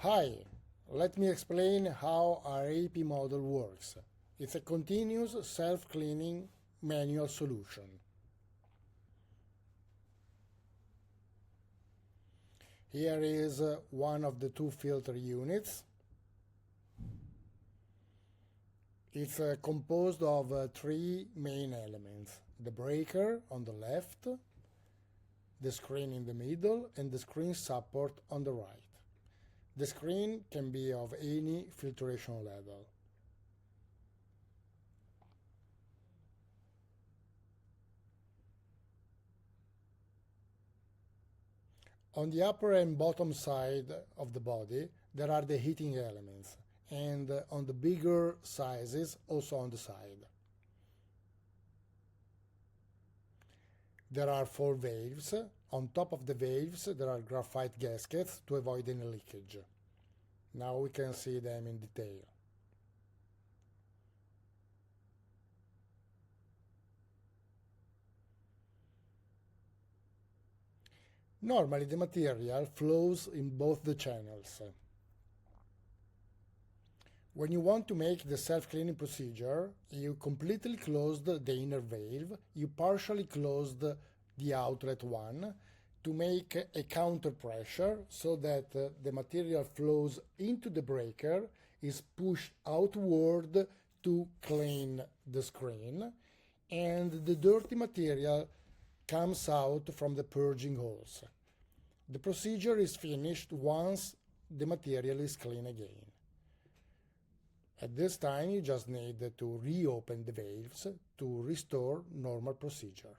Hi, let me explain how our AP model works. It's a continuous self-cleaning manual solution. Here is one of the two filter units. It's composed of three main elements: the breaker on the left, the screen in the middle, and the screen support on the right. The screen can be of any filtration level. On the upper and bottom side of the body, there are the heating elements, and on the bigger sizes, also on the side. There are 4 valves. On top of the valves, there are graphite gaskets to avoid any leakage. Now we can see them in detail. Normally, the material flows in both the channels. When you want to make the self-cleaning procedure, you completely closed the inner valve, you partially closed the outlet one to make a counter pressure so that the material flows into the breaker, is pushed outward to clean the screen, and the dirty material comes out from the purging holes. The procedure is finished once the material is clean again. At this time, you just need to reopen the valves to restore normal procedure.